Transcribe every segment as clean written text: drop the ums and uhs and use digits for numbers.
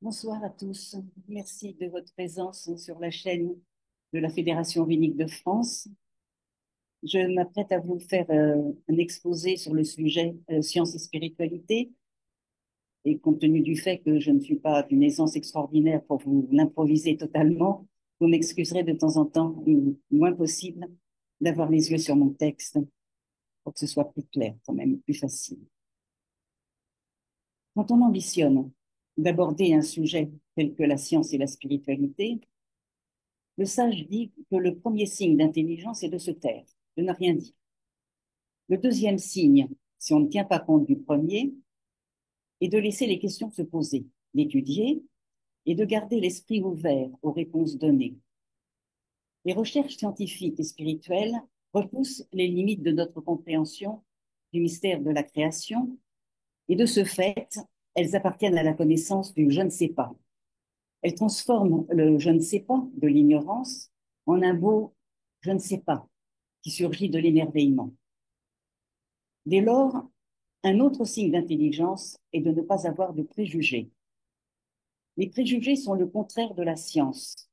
Bonsoir à tous. Merci de votre présence sur la chaîne de la Fédération Rabbinique de France. Je m'apprête à vous faire un exposé sur le sujet science et spiritualité. Et compte tenu du fait que je ne suis pas d'une aisance extraordinaire pour vous l'improviser totalement, vous m'excuserez de temps en temps, le moins possible, d'avoir les yeux sur mon texte pour que ce soit plus clair, quand même plus facile. Quand on ambitionne d'aborder un sujet tel que la science et la spiritualité, le sage dit que le premier signe d'intelligence est de se taire, de ne rien dire. Le deuxième signe, si on ne tient pas compte du premier, est de laisser les questions se poser, d'étudier et de garder l'esprit ouvert aux réponses données. Les recherches scientifiques et spirituelles repoussent les limites de notre compréhension du mystère de la création et de ce fait, elles appartiennent à la connaissance du je ne sais pas. Elles transforment le je ne sais pas de l'ignorance en un beau je ne sais pas qui surgit de l'émerveillement. Dès lors, un autre signe d'intelligence est de ne pas avoir de préjugés. Les préjugés sont le contraire de la science,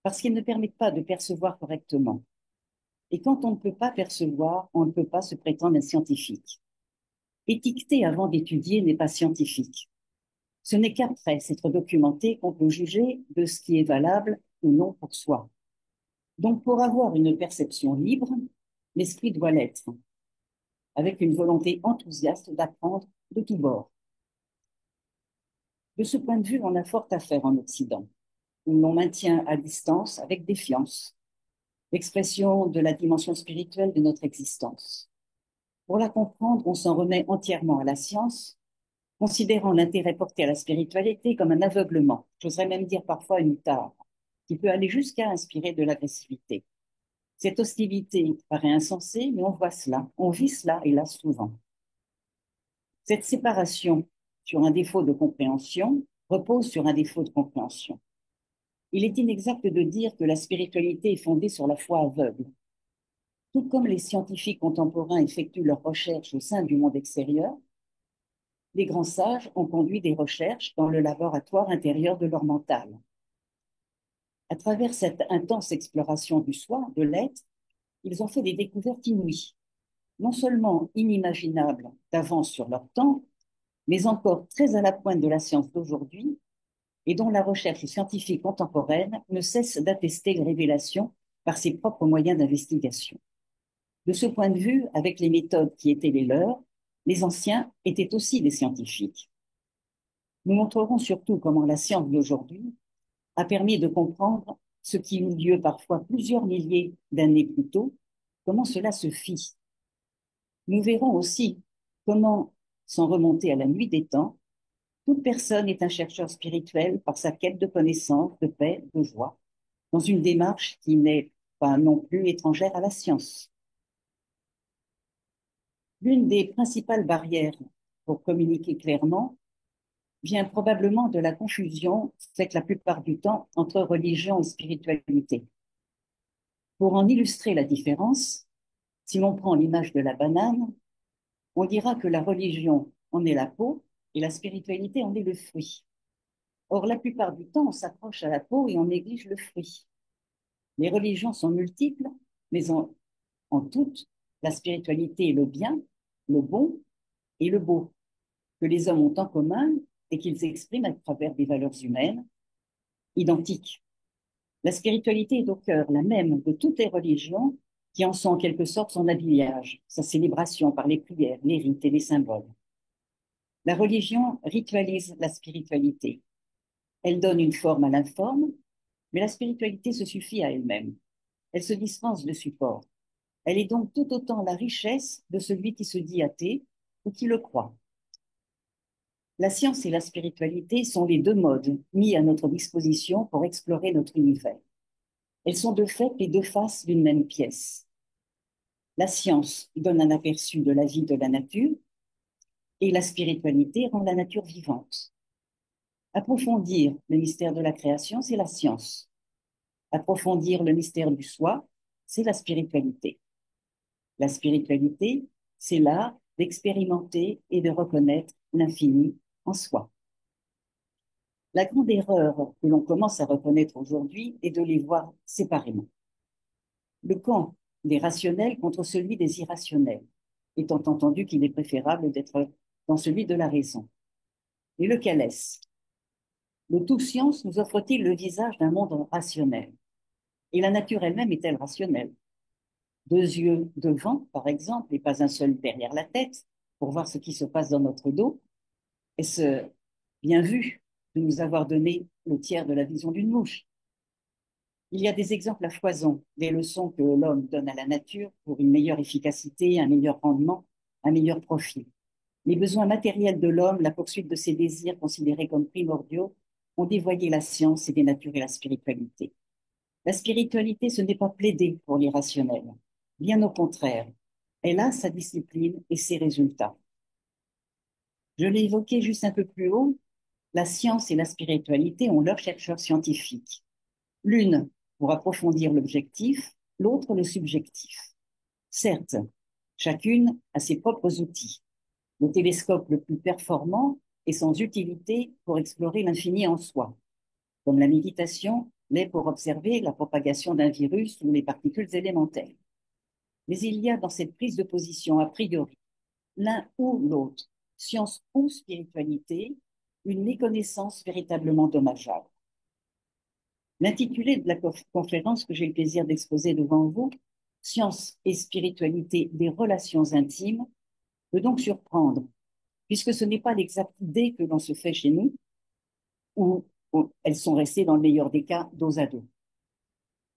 parce qu'ils ne permettent pas de percevoir correctement. Et quand on ne peut pas percevoir, on ne peut pas se prétendre un scientifique. Étiqueter avant d'étudier n'est pas scientifique. Ce n'est qu'après s'être documenté qu'on peut juger de ce qui est valable ou non pour soi. Donc, pour avoir une perception libre, l'esprit doit l'être, avec une volonté enthousiaste d'apprendre de tous bords. De ce point de vue, on a fort à faire en Occident, où l'on maintient à distance avec défiance l'expression de la dimension spirituelle de notre existence. Pour la comprendre, on s'en remet entièrement à la science, considérant l'intérêt porté à la spiritualité comme un aveuglement, j'oserais même dire parfois une tare, qui peut aller jusqu'à inspirer de l'agressivité. Cette hostilité paraît insensée, mais on vit cela, hélas, souvent. Cette séparation sur un défaut de compréhension repose sur un défaut de compréhension. Il est inexact de dire que la spiritualité est fondée sur la foi aveugle. Tout comme les scientifiques contemporains effectuent leurs recherches au sein du monde extérieur, les grands sages ont conduit des recherches dans le laboratoire intérieur de leur mental. À travers cette intense exploration du soi, de l'être, ils ont fait des découvertes inouïes, non seulement inimaginables d'avance sur leur temps, mais encore très à la pointe de la science d'aujourd'hui et dont la recherche scientifique contemporaine ne cesse d'attester les révélations par ses propres moyens d'investigation. De ce point de vue, avec les méthodes qui étaient les leurs, les anciens étaient aussi des scientifiques. Nous montrerons surtout comment la science d'aujourd'hui a permis de comprendre ce qui eut lieu parfois plusieurs milliers d'années plus tôt, comment cela se fit. Nous verrons aussi comment, sans remonter à la nuit des temps, toute personne est un chercheur spirituel par sa quête de connaissance, de paix, de joie, dans une démarche qui n'est pas non plus étrangère à la science. L'une des principales barrières pour communiquer clairement vient probablement de la confusion faite la plupart du temps entre religion et spiritualité. Pour en illustrer la différence, si l'on prend l'image de la banane, on dira que la religion en est la peau et la spiritualité en est le fruit. Or, la plupart du temps, on s'accroche à la peau et on néglige le fruit. Les religions sont multiples, mais en toutes, la spiritualité est le bien, le bon et le beau, que les hommes ont en commun et qu'ils expriment à travers des valeurs humaines identiques. La spiritualité est au cœur, la même, de toutes les religions qui en sont en quelque sorte son habillage, sa célébration par les prières, les rites et les symboles. La religion ritualise la spiritualité. Elle donne une forme à l'informe, mais la spiritualité se suffit à elle-même. Elle se dispense de support. Elle est donc tout autant la richesse de celui qui se dit athée ou qui le croit. La science et la spiritualité sont les deux modes mis à notre disposition pour explorer notre univers. Elles sont de fait les deux faces d'une même pièce. La science donne un aperçu de la vie de la nature et la spiritualité rend la nature vivante. Approfondir le mystère de la création, c'est la science. Approfondir le mystère du soi, c'est la spiritualité. La spiritualité, c'est l'art d'expérimenter et de reconnaître l'infini en soi. La grande erreur que l'on commence à reconnaître aujourd'hui est de les voir séparément. Le camp des rationnels contre celui des irrationnels, étant entendu qu'il est préférable d'être dans celui de la raison. Et lequel est-ce? Le tout science nous offre-t-il le visage d'un monde rationnel? Et la nature elle-même est-elle rationnelle? Deux yeux devant, par exemple, et pas un seul derrière la tête, pour voir ce qui se passe dans notre dos. Est-ce bien vu de nous avoir donné le tiers de la vision d'une mouche? Il y a des exemples à foison, des leçons que l'homme donne à la nature pour une meilleure efficacité, un meilleur rendement, un meilleur profit. Les besoins matériels de l'homme, la poursuite de ses désirs considérés comme primordiaux, ont dévoyé la science et dénaturé la spiritualité. La spiritualité, ce n'est pas plaider pour l'irrationnel. Bien au contraire, elle a sa discipline et ses résultats. Je l'ai évoqué juste un peu plus haut, la science et la spiritualité ont leurs chercheurs scientifiques. L'une pour approfondir l'objectif, l'autre le subjectif. Certes, chacune a ses propres outils. Le télescope le plus performant est sans utilité pour explorer l'infini en soi, comme la méditation l'est pour observer la propagation d'un virus ou les particules élémentaires. Mais il y a dans cette prise de position a priori, l'un ou l'autre, science ou spiritualité, une méconnaissance véritablement dommageable. L'intitulé de la conférence que j'ai le plaisir d'exposer devant vous, Science et spiritualité des relations intimes, peut donc surprendre, puisque ce n'est pas l'exacte idée que l'on se fait chez nous, où elles sont restées dans le meilleur des cas dos à dos.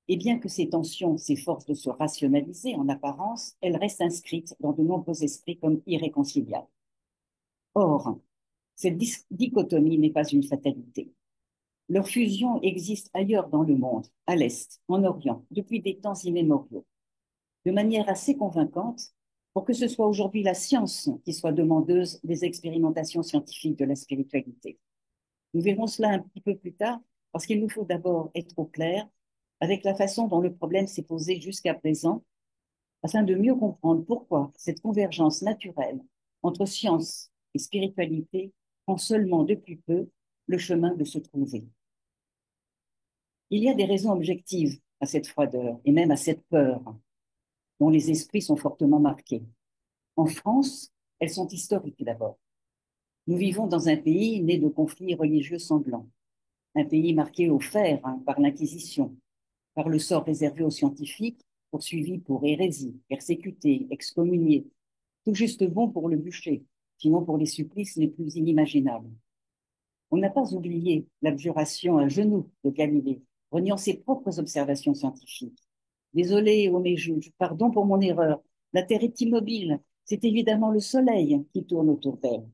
Et bien que ces tensions s'efforcent de se rationaliser en apparence, elles restent inscrites dans de nombreux esprits comme irréconciliables. Or, cette dichotomie n'est pas une fatalité. Leur fusion existe ailleurs dans le monde, à l'Est, en Orient, depuis des temps immémoriaux, de manière assez convaincante pour que ce soit aujourd'hui la science qui soit demandeuse des expérimentations scientifiques de la spiritualité. Nous verrons cela un petit peu plus tard, parce qu'il nous faut d'abord être au clair avec la façon dont le problème s'est posé jusqu'à présent, afin de mieux comprendre pourquoi cette convergence naturelle entre science et spiritualité prend seulement depuis peu le chemin de se trouver. Il y a des raisons objectives à cette froideur et même à cette peur, dont les esprits sont fortement marqués. En France, elles sont historiques d'abord. Nous vivons dans un pays né de conflits religieux sanglants, un pays marqué au fer par l'Inquisition, par le sort réservé aux scientifiques, poursuivis pour hérésie, persécutés, excommuniés, tout juste bon pour le bûcher, sinon pour les supplices les plus inimaginables. On n'a pas oublié l'abjuration à genoux de Galilée, reniant ses propres observations scientifiques. Désolé, ô mes juges, pardon pour mon erreur. La Terre est immobile. C'est évidemment le Soleil qui tourne autour d'elle.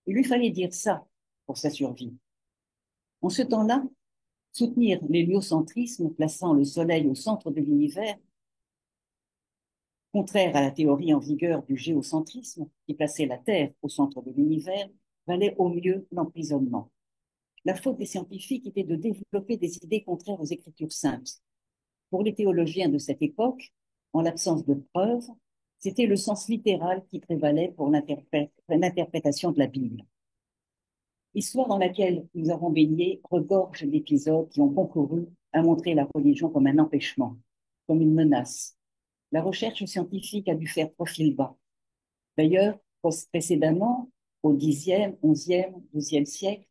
Il lui fallait dire ça pour sa survie. En ce temps-là, soutenir l'héliocentrisme, plaçant le Soleil au centre de l'univers, contraire à la théorie en vigueur du géocentrisme, qui plaçait la Terre au centre de l'univers, valait au mieux l'emprisonnement. La faute des scientifiques était de développer des idées contraires aux Écritures saintes. Pour les théologiens de cette époque, en l'absence de preuves, c'était le sens littéral qui prévalait pour l'interprétation de la Bible. L'histoire dans laquelle nous avons baigné regorge d'épisodes qui ont concouru à montrer la religion comme un empêchement, comme une menace. La recherche scientifique a dû faire profil bas. D'ailleurs, précédemment, au Xe, XIe, XIIe siècle,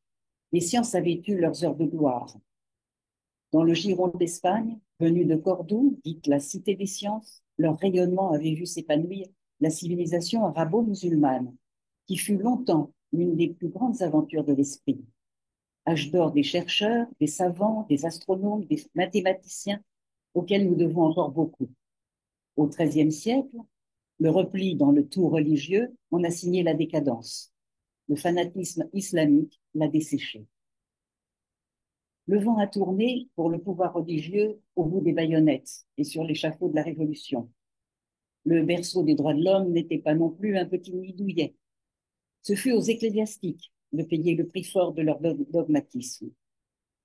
les sciences avaient eu leurs heures de gloire. Dans le Giron d'Espagne, venu de Cordoue, dite la cité des sciences, leur rayonnement avait vu s'épanouir la civilisation arabo-musulmane, qui fut longtemps l'une des plus grandes aventures de l'esprit. Âge d'or des chercheurs, des savants, des astronomes, des mathématiciens, auxquels nous devons encore beaucoup. Au XIIIe siècle, le repli dans le tout religieux en a signé la décadence. Le fanatisme islamique l'a desséché. Le vent a tourné pour le pouvoir religieux au bout des baïonnettes et sur l'échafaud de la Révolution. Le berceau des droits de l'homme n'était pas non plus un petit nid douillet. Ce fut aux ecclésiastiques de payer le prix fort de leur dogmatisme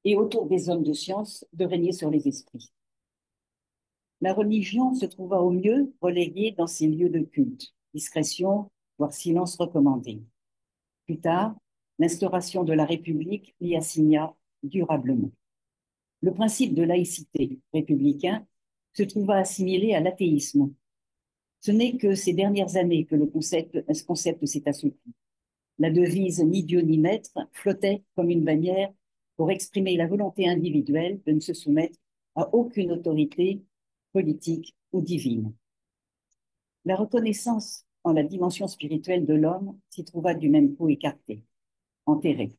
et autour des hommes de science de régner sur les esprits. La religion se trouva au mieux reléguée dans ses lieux de culte, discrétion, voire silence recommandé. Plus tard, l'instauration de la République l'y assigna durablement. Le principe de laïcité républicain se trouva assimilé à l'athéisme. Ce n'est que ces dernières années que ce concept s'est assoupli. La devise ni Dieu ni maître flottait comme une bannière pour exprimer la volonté individuelle de ne se soumettre à aucune autorité politique ou divine. La reconnaissance en la dimension spirituelle de l'homme s'y trouva du même coup écartée, enterrée.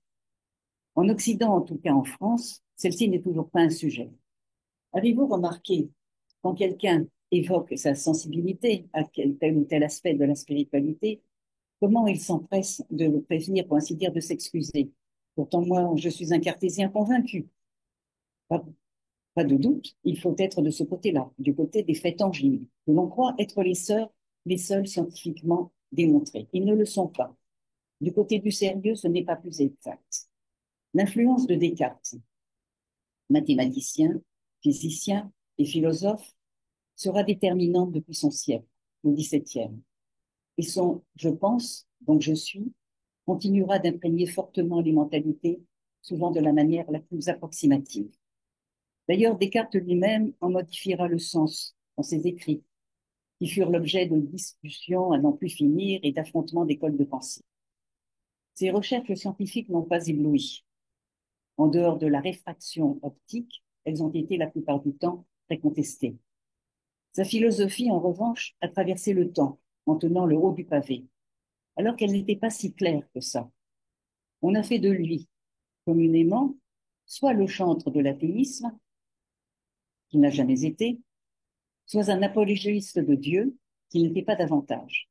En Occident, en tout cas en France, celle-ci n'est toujours pas un sujet. Avez-vous remarqué, quand quelqu'un évoque sa sensibilité à tel ou tel aspect de la spiritualité, comment il s'empresse de le prévenir, pour ainsi dire, de s'excuser? Pourtant, moi, je suis un cartésien convaincu. Pas, pas de doute, il faut être de ce côté-là, du côté des faits tangibles, que l'on croit être les seuls scientifiquement démontrés. Ils ne le sont pas. Du côté du sérieux, ce n'est pas plus exact. L'influence de Descartes, mathématicien, physicien et philosophe, sera déterminante depuis son siècle, le XVIIe. Et son je pense, donc je suis, continuera d'imprégner fortement les mentalités, souvent de la manière la plus approximative. D'ailleurs, Descartes lui-même en modifiera le sens dans ses écrits, qui furent l'objet de discussions à n'en plus finir et d'affrontements d'écoles de pensée. Ses recherches scientifiques n'ont pas ébloui. En dehors de la réfraction optique, elles ont été la plupart du temps très contestées. Sa philosophie, en revanche, a traversé le temps en tenant le haut du pavé, alors qu'elle n'était pas si claire que ça. On a fait de lui, communément, soit le chantre de l'athéisme, qu'il n'a jamais été, soit un apologiste de Dieu, qui n'était pas davantage.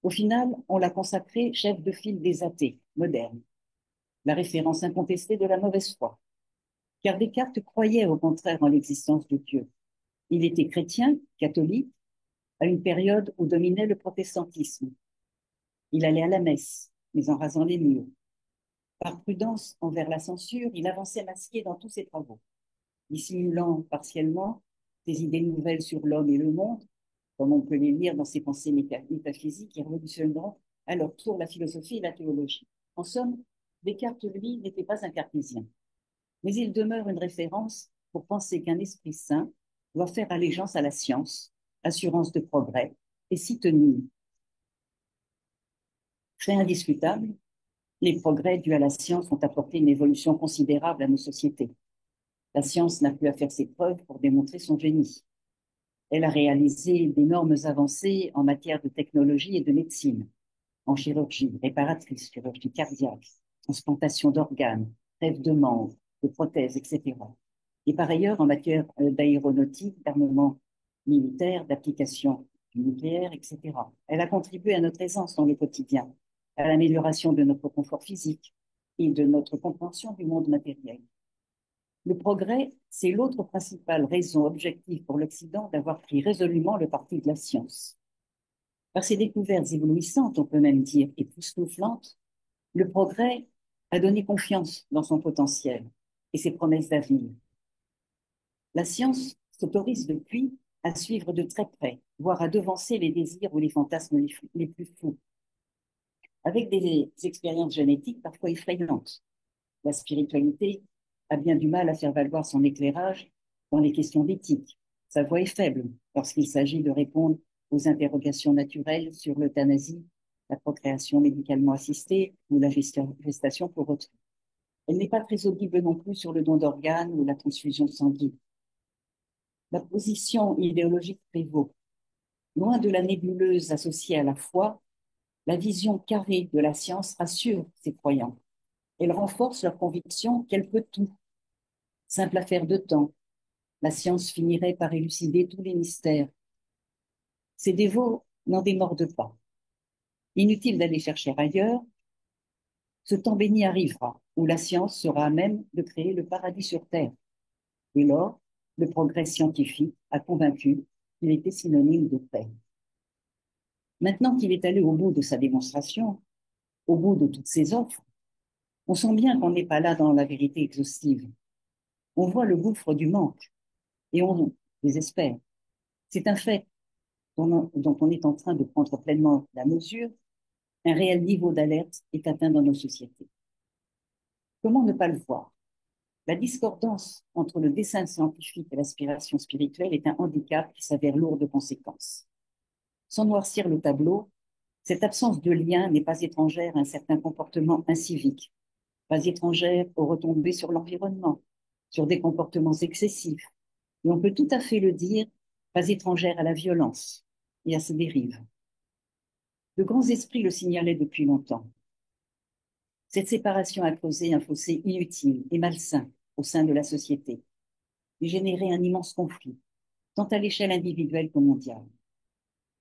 Au final, on l'a consacré chef de file des athées modernes, la référence incontestée de la mauvaise foi. Car Descartes croyait au contraire en l'existence de Dieu. Il était chrétien, catholique, à une période où dominait le protestantisme. Il allait à la messe, mais en rasant les murs. Par prudence envers la censure, il avançait masqué dans tous ses travaux, dissimulant partiellement des idées nouvelles sur l'homme et le monde, comme on peut les lire dans ses pensées métaphysiques qui révolutionneront à leur tour la philosophie et la théologie. En somme, Descartes, lui, n'était pas un cartésien, mais il demeure une référence pour penser qu'un esprit saint doit faire allégeance à la science, assurance de progrès, et s'y tenir. Fait indiscutable, les progrès dus à la science ont apporté une évolution considérable à nos sociétés. La science n'a plus à faire ses preuves pour démontrer son génie. Elle a réalisé d'énormes avancées en matière de technologie et de médecine, en chirurgie réparatrice, chirurgie cardiaque, transplantation d'organes, greffe de membres, de prothèses, etc. Et par ailleurs, en matière d'aéronautique, d'armement militaire, d'application du nucléaire, etc. Elle a contribué à notre aisance dans le quotidien, à l'amélioration de notre confort physique et de notre compréhension du monde matériel. Le progrès, c'est l'autre principale raison objective pour l'Occident d'avoir pris résolument le parti de la science. Par ses découvertes éblouissantes, on peut même dire époustouflantes, le progrès a donné confiance dans son potentiel et ses promesses d'avenir. La science s'autorise depuis à suivre de très près, voire à devancer les désirs ou les fantasmes les plus fous, avec des expériences génétiques parfois effrayantes. La spiritualité a bien du mal à faire valoir son éclairage dans les questions d'éthique. Sa voix est faible lorsqu'il s'agit de répondre aux interrogations naturelles sur l'euthanasie, la procréation médicalement assistée ou la gestation pour autrui. Elle n'est pas très audible non plus sur le don d'organes ou la transfusion sanguine. La position idéologique prévaut. Loin de la nébuleuse associée à la foi, la vision carrée de la science rassure ses croyants. Elle renforce leur conviction qu'elle peut tout. Simple affaire de temps, la science finirait par élucider tous les mystères. Ces dévots n'en démordent pas. Inutile d'aller chercher ailleurs, ce temps béni arrivera, où la science sera à même de créer le paradis sur Terre. Dès lors, le progrès scientifique a convaincu qu'il était synonyme de paix. Maintenant qu'il est allé au bout de sa démonstration, au bout de toutes ses offres, on sent bien qu'on n'est pas là dans la vérité exhaustive. On voit le gouffre du manque et on désespère. C'est un fait dont on est en train de prendre pleinement la mesure. Un réel niveau d'alerte est atteint dans nos sociétés. Comment ne pas le voir? La discordance entre le dessein scientifique et l'aspiration spirituelle est un handicap qui s'avère lourd de conséquences. Sans noircir le tableau, cette absence de lien n'est pas étrangère à un certain comportement incivique, pas étrangère aux retombées sur l'environnement, sur des comportements excessifs, et on peut tout à fait le dire, pas étrangère à la violence et à ses dérives. De grands esprits le signalaient depuis longtemps. Cette séparation a creusé un fossé inutile et malsain au sein de la société et généré un immense conflit, tant à l'échelle individuelle que mondiale.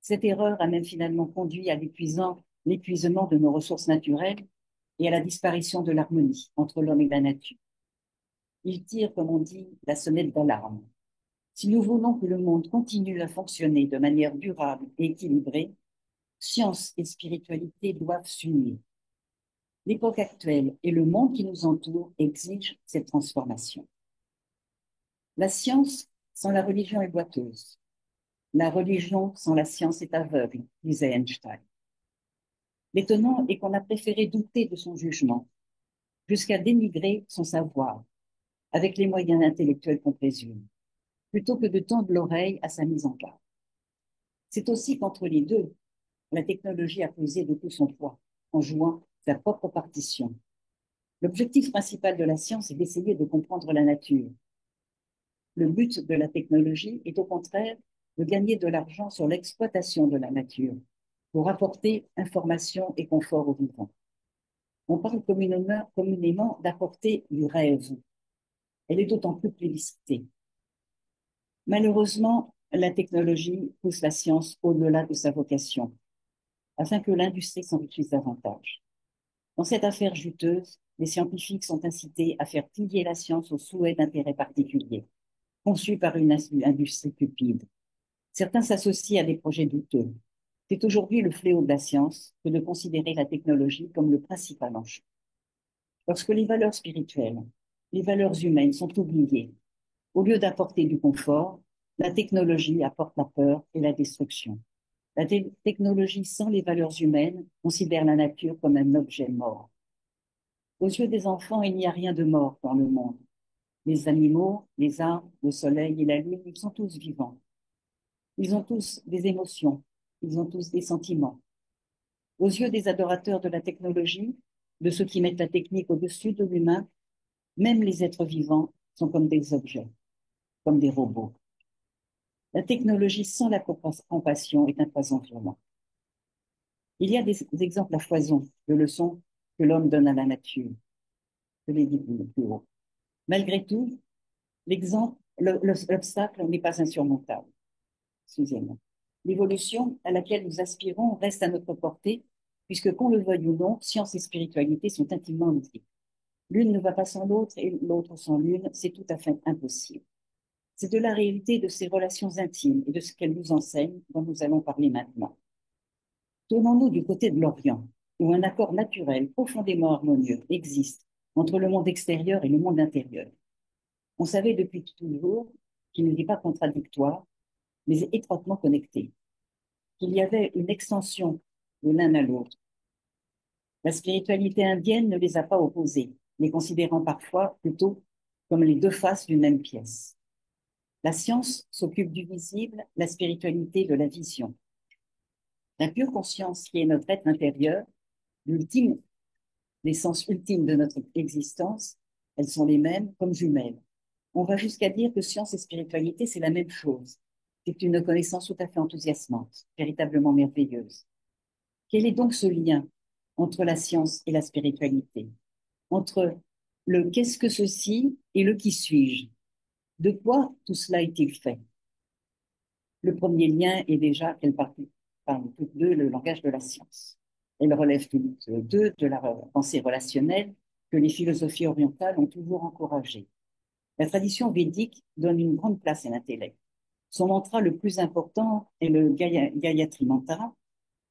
Cette erreur a même finalement conduit à l'épuisement de nos ressources naturelles et à la disparition de l'harmonie entre l'homme et la nature. Il tire, comme on dit, la sonnette d'alarme. Si nous voulons que le monde continue à fonctionner de manière durable et équilibrée, science et spiritualité doivent s'unir. L'époque actuelle et le monde qui nous entoure exigent cette transformation. La science sans la religion est boiteuse. La religion sans la science est aveugle, disait Einstein. L'étonnant est qu'on a préféré douter de son jugement, jusqu'à dénigrer son savoir, avec les moyens intellectuels qu'on présume, plutôt que de tendre l'oreille à sa mise en garde. C'est aussi qu'entre les deux, la technologie a pesé de tout son poids, en jouant sa propre partition. L'objectif principal de la science est d'essayer de comprendre la nature. Le but de la technologie est au contraire de gagner de l'argent sur l'exploitation de la nature, pour apporter information et confort aux vivants. On parle communément d'apporter du rêve. Elle est d'autant plus plébiscitée. Malheureusement, la technologie pousse la science au-delà de sa vocation, afin que l'industrie s'enrichisse davantage. Dans cette affaire juteuse, les scientifiques sont incités à faire plier la science aux souhaits d'intérêts particuliers, conçus par une industrie cupide. Certains s'associent à des projets douteux. C'est aujourd'hui le fléau de la science que de considérer la technologie comme le principal enjeu. Lorsque les valeurs spirituelles, les valeurs humaines sont oubliées, au lieu d'apporter du confort, la technologie apporte la peur et la destruction. La technologie sans les valeurs humaines considère la nature comme un objet mort. Aux yeux des enfants, il n'y a rien de mort dans le monde. Les animaux, les arbres, le soleil et la lune, ils sont tous vivants. Ils ont tous des émotions, ils ont tous des sentiments. Aux yeux des adorateurs de la technologie, de ceux qui mettent la technique au-dessus de l'humain, même les êtres vivants sont comme des objets, comme des robots. La technologie sans la compassion est un poison violent. Il y a des exemples à foison de leçons que l'homme donne à la nature. Je l'ai dit plus haut. Malgré tout, l'obstacle n'est pas insurmontable. Excusez-moi. L'évolution à laquelle nous aspirons reste à notre portée, puisque qu'on le veuille ou non, science et spiritualité sont intimement liées. L'une ne va pas sans l'autre et l'autre sans l'une, c'est tout à fait impossible. C'est de la réalité de ces relations intimes et de ce qu'elles nous enseignent dont nous allons parler maintenant. Tournons-nous du côté de l'Orient, où un accord naturel profondément harmonieux existe entre le monde extérieur et le monde intérieur. On savait depuis toujours qu'il n'est pas contradictoire, mais étroitement connecté, qu'il y avait une extension de l'un à l'autre. La spiritualité indienne ne les a pas opposés, les considérant parfois plutôt comme les deux faces d'une même pièce. La science s'occupe du visible, la spiritualité de la vision. La pure conscience qui est notre être intérieur, l'ultime, l'essence ultime de notre existence, elles sont les mêmes comme jumelles. On va jusqu'à dire que science et spiritualité, c'est la même chose. C'est une connaissance tout à fait enthousiasmante, véritablement merveilleuse. Quel est donc ce lien entre la science et la spiritualité? Entre le qu'est-ce que ceci et le qui suis-je? De quoi tout cela est-il fait? Le premier lien est déjà qu'elles parlent toutes deux le langage de la science. Elles relèvent toutes deux de la pensée relationnelle que les philosophies orientales ont toujours encouragée. La tradition védique donne une grande place à l'intellect. Son mantra le plus important est le Gayatri Mantra,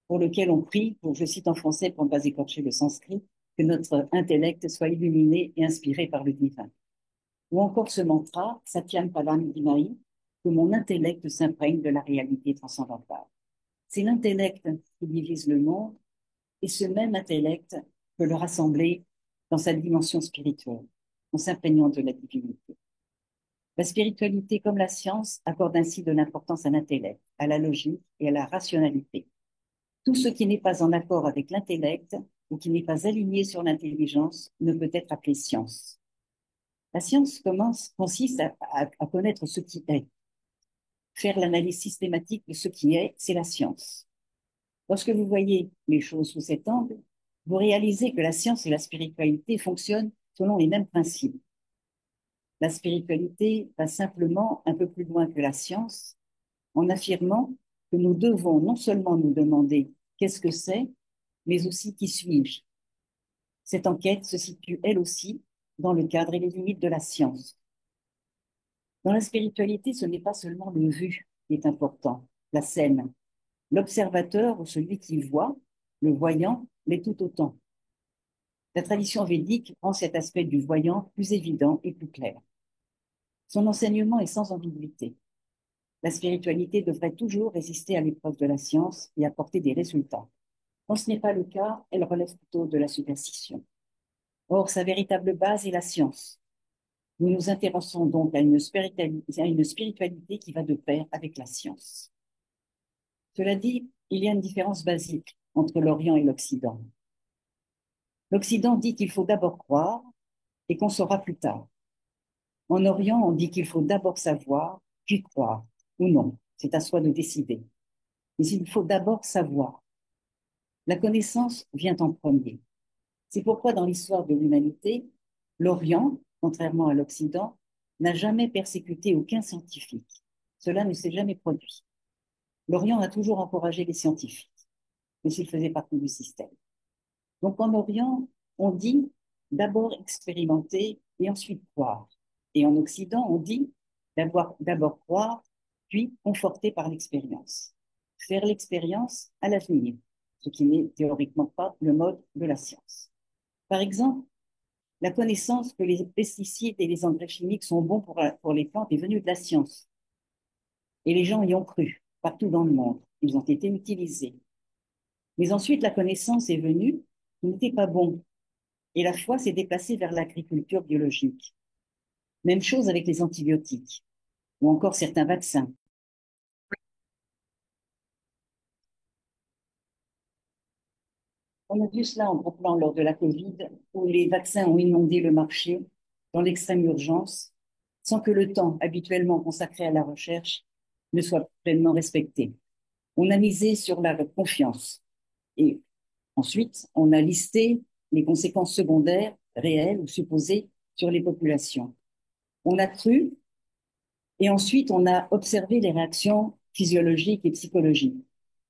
pour lequel on prie, pour, je cite en français pour ne pas écorcher le sanskrit, que notre intellect soit illuminé et inspiré par le divin. Ou encore ce mantra, Satyam Palam Dhimai, que mon intellect s'imprègne de la réalité transcendantale. C'est l'intellect qui divise le monde, et ce même intellect peut le rassembler dans sa dimension spirituelle, en s'imprégnant de la divinité. La spiritualité, comme la science, accorde ainsi de l'importance à l'intellect, à la logique et à la rationalité. Tout ce qui n'est pas en accord avec l'intellect ou qui n'est pas aligné sur l'intelligence ne peut être appelé science. La science consiste à connaître ce qui est. Faire l'analyse systématique de ce qui est, c'est la science. Lorsque vous voyez les choses sous cet angle, vous réalisez que la science et la spiritualité fonctionnent selon les mêmes principes. La spiritualité va simplement un peu plus loin que la science en affirmant que nous devons non seulement nous demander qu'est-ce que c'est, mais aussi qui suis-je. Cette enquête se situe elle aussi dans le cadre et les limites de la science. Dans la spiritualité, ce n'est pas seulement le vu qui est important, la scène. L'observateur ou celui qui voit, le voyant, l'est tout autant. La tradition védique rend cet aspect du voyant plus évident et plus clair. Son enseignement est sans ambiguïté. La spiritualité devrait toujours résister à l'épreuve de la science et apporter des résultats. Quand ce n'est pas le cas, elle relève plutôt de la superstition. Or, sa véritable base est la science. Nous nous intéressons donc à une spiritualité qui va de pair avec la science. Cela dit, il y a une différence basique entre l'Orient et l'Occident. L'Occident dit qu'il faut d'abord croire et qu'on saura plus tard. En Orient, on dit qu'il faut d'abord savoir, puis croire, ou non. C'est à soi de décider. Mais il faut d'abord savoir. La connaissance vient en premier. C'est pourquoi dans l'histoire de l'humanité, l'Orient, contrairement à l'Occident, n'a jamais persécuté aucun scientifique. Cela ne s'est jamais produit. L'Orient a toujours encouragé les scientifiques, mais s'ils faisaient partie du système. Donc en Orient, on dit d'abord expérimenter et ensuite croire. Et en Occident, on dit d'abord croire, puis conforter par l'expérience. Faire l'expérience à l'avenir, ce qui n'est théoriquement pas le mode de la science. Par exemple, la connaissance que les pesticides et les engrais chimiques sont bons pour les plantes est venue de la science. Et les gens y ont cru, partout dans le monde. Ils ont été utilisés. Mais ensuite, la connaissance est venue, qui n'était pas bon. Et la foi s'est déplacée vers l'agriculture biologique. Même chose avec les antibiotiques ou encore certains vaccins. On a vu cela en gros plan lors de la Covid, où les vaccins ont inondé le marché dans l'extrême urgence, sans que le temps habituellement consacré à la recherche ne soit pleinement respecté. On a misé sur la confiance. Et ensuite, on a listé les conséquences secondaires, réelles ou supposées, sur les populations. On a cru et ensuite on a observé les réactions physiologiques et psychologiques.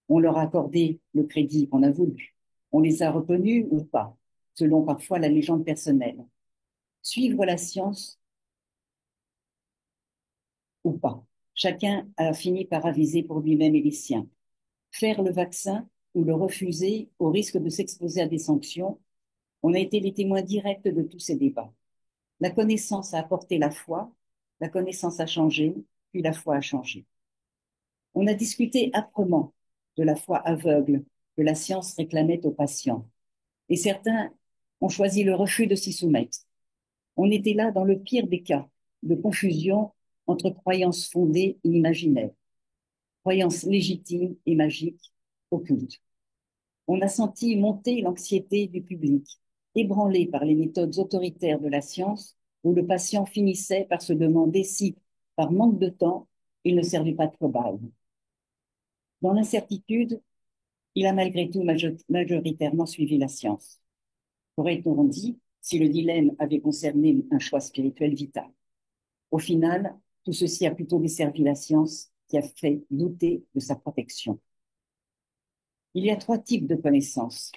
On leur a accordé le crédit qu'on a voulu. On les a reconnus ou pas, selon parfois la légende personnelle. Suivre la science ou pas. Chacun a fini par aviser pour lui-même et les siens. Faire le vaccin ou le refuser au risque de s'exposer à des sanctions, on a été les témoins directs de tous ces débats. La connaissance a apporté la foi, la connaissance a changé, puis la foi a changé. On a discuté âprement de la foi aveugle que la science réclamait aux patients, et certains ont choisi le refus de s'y soumettre. On était là dans le pire des cas de confusion entre croyances fondées et imaginaires, croyances légitimes et magiques, occultes. On a senti monter l'anxiété du public, ébranlé par les méthodes autoritaires de la science, où le patient finissait par se demander si, par manque de temps, il ne servait pas de cobaye. Dans l'incertitude, il a malgré tout majoritairement suivi la science. Qu'aurait-on dit si le dilemme avait concerné un choix spirituel vital? Au final, tout ceci a plutôt desservi la science qui a fait douter de sa protection. Il y a trois types de connaissances.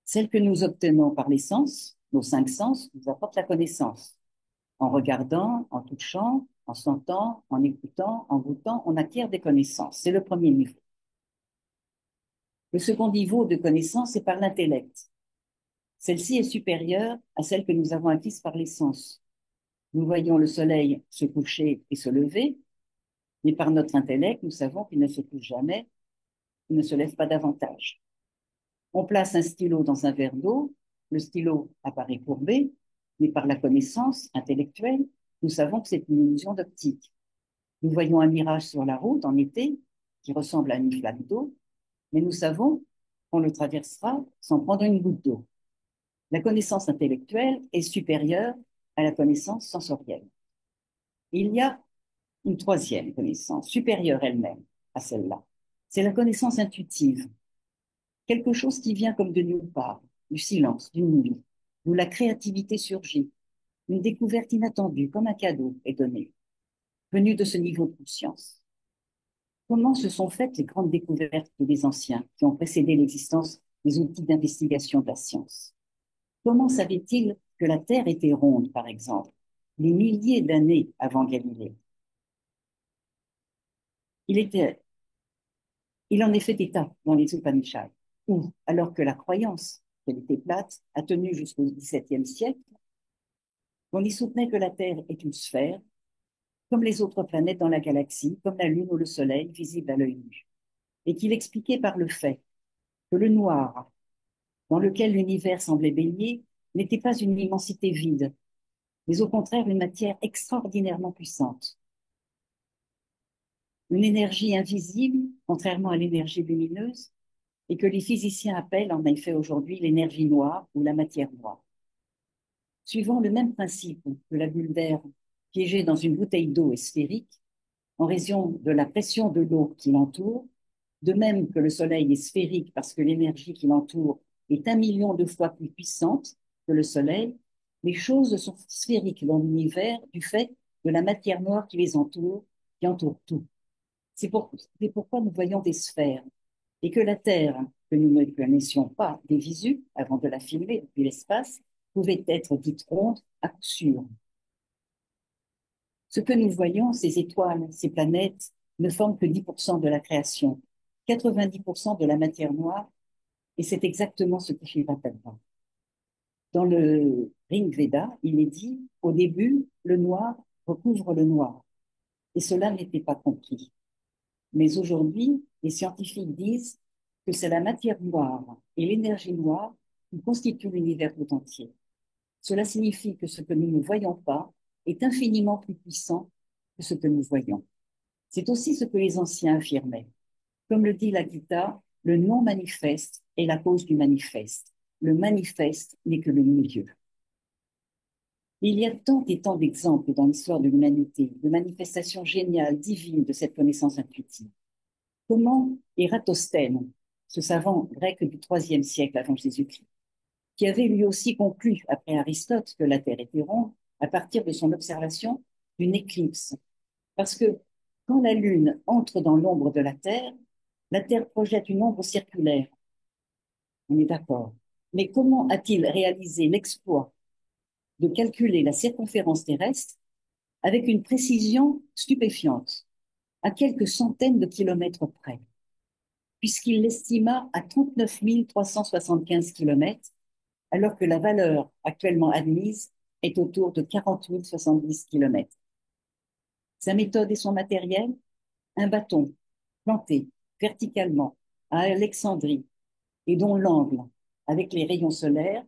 Celles que nous obtenons par les sens, nos cinq sens, nous apportent la connaissance. En regardant, en touchant, en sentant, en écoutant, en goûtant, on acquiert des connaissances. C'est le premier niveau. Le second niveau de connaissance est par l'intellect. Celle-ci est supérieure à celle que nous avons acquise par les sens. Nous voyons le soleil se coucher et se lever, mais par notre intellect, nous savons qu'il ne se couche jamais, il ne se lève pas davantage. On place un stylo dans un verre d'eau, le stylo apparaît courbé, mais par la connaissance intellectuelle, nous savons que c'est une illusion d'optique. Nous voyons un mirage sur la route en été qui ressemble à une flaque d'eau, mais nous savons qu'on le traversera sans prendre une goutte d'eau. La connaissance intellectuelle est supérieure à la connaissance sensorielle. Il y a une troisième connaissance, supérieure elle-même à celle-là. C'est la connaissance intuitive, quelque chose qui vient comme de nulle part, du silence, d'une nuit, où la créativité surgit, une découverte inattendue, comme un cadeau est donné, venu de ce niveau de conscience. Comment se sont faites les grandes découvertes des anciens qui ont précédé l'existence des outils d'investigation de la science? Comment savaient-ils que la Terre était ronde, par exemple, des milliers d'années avant Galilée? Il en est fait état dans les Upanishads, où, alors que la croyance qu'elle était plate a tenu jusqu'au XVIIe siècle, on y soutenait que la Terre est une sphère, comme les autres planètes dans la galaxie, comme la Lune ou le Soleil, visible à l'œil nu, et qu'il expliquait par le fait que le noir, dans lequel l'univers semblait baigner, n'était pas une immensité vide, mais au contraire une matière extraordinairement puissante. Une énergie invisible, contrairement à l'énergie lumineuse, et que les physiciens appellent en effet aujourd'hui l'énergie noire ou la matière noire. Suivant le même principe que la bulle d'air piégée dans une bouteille d'eau est sphérique, en raison de la pression de l'eau qui l'entoure, de même que le Soleil est sphérique parce que l'énergie qui l'entoure est 1 million de fois plus puissante que le Soleil, les choses sont sphériques dans l'univers du fait de la matière noire qui entoure tout. C'est pourquoi nous voyons des sphères et que la Terre, que nous ne connaissions pas des visus avant de la filmer depuis l'espace, pouvait être dite ronde à coup sûr. Ce que nous voyons, ces étoiles, ces planètes, ne forment que 10% de la création, 90% de la matière noire, et c'est exactement ce qui Shivatama. Dans le Rig Veda, il est dit, au début, le noir recouvre le noir, et cela n'était pas compris. Mais aujourd'hui, les scientifiques disent que c'est la matière noire et l'énergie noire qui constituent l'univers tout entier. Cela signifie que ce que nous ne voyons pas est infiniment plus puissant que ce que nous voyons. C'est aussi ce que les anciens affirmaient. Comme le dit la Gita, le non manifeste est la cause du manifeste. Le manifeste n'est que le milieu. Il y a tant et tant d'exemples dans l'histoire de l'humanité, de manifestations géniales, divines de cette connaissance intuitive. Comment Ératosthène, ce savant grec du IIIe siècle avant Jésus-Christ, qui avait lui aussi conclu, après Aristote, que la Terre était ronde, à partir de son observation d'une éclipse. Parce que quand la Lune entre dans l'ombre de la Terre projette une ombre circulaire. On est d'accord. Mais comment a-t-il réalisé l'exploit de calculer la circonférence terrestre avec une précision stupéfiante, à quelques centaines de kilomètres près, puisqu'il l'estima à 39 375 kilomètres, alors que la valeur actuellement admise est autour de 40 070 kilomètres. Sa méthode et son matériel, un bâton planté verticalement à Alexandrie et dont l'angle avec les rayons solaires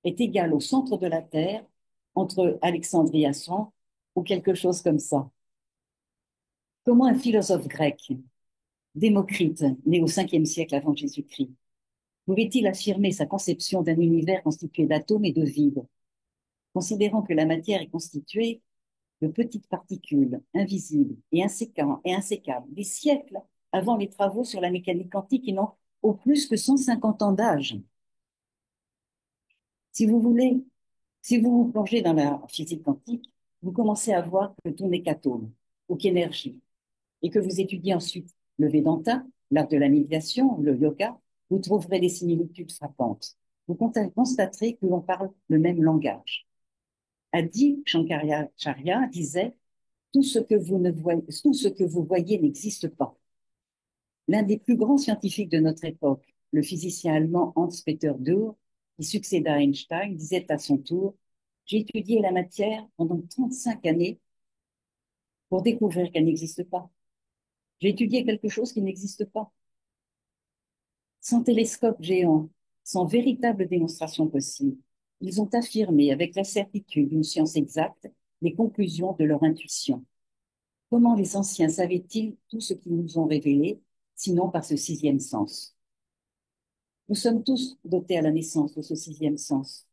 est égal au centre de la Terre, entre Alexandrie à 100 ou quelque chose comme ça. Comment un philosophe grec, Démocrite, né au 5e siècle avant Jésus-Christ, pouvait-il affirmer sa conception d'un univers constitué d'atomes et de vide, considérant que la matière est constituée de petites particules invisibles et insécables, des siècles avant les travaux sur la mécanique quantique qui n'ont au plus que 150 ans d'âge? Si vous voulez, si vous vous plongez dans la physique quantique, vous commencez à voir que tout n'est qu'atome ou qu'énergie, et que vous étudiez ensuite le Vedanta, l'art de la méditation, le yoga, vous trouverez des similitudes frappantes. Vous constaterez que l'on parle le même langage. Adi Shankaracharya disait tout ce que vous voyez n'existe pas. L'un des plus grands scientifiques de notre époque, le physicien allemand Hans-Peter Dürr, qui succéda à Einstein, disait à son tour, j'ai étudié la matière pendant 35 années pour découvrir qu'elle n'existe pas. J'ai étudié quelque chose qui n'existe pas. Sans télescope géant, Sans véritable démonstration possible, ils ont affirmé avec la certitude d'une science exacte les conclusions de leur intuition. Comment les anciens savaient-ils tout ce qu'ils nous ont révélé, sinon par ce sixième sens? Nous sommes tous dotés à la naissance de ce sixième sens,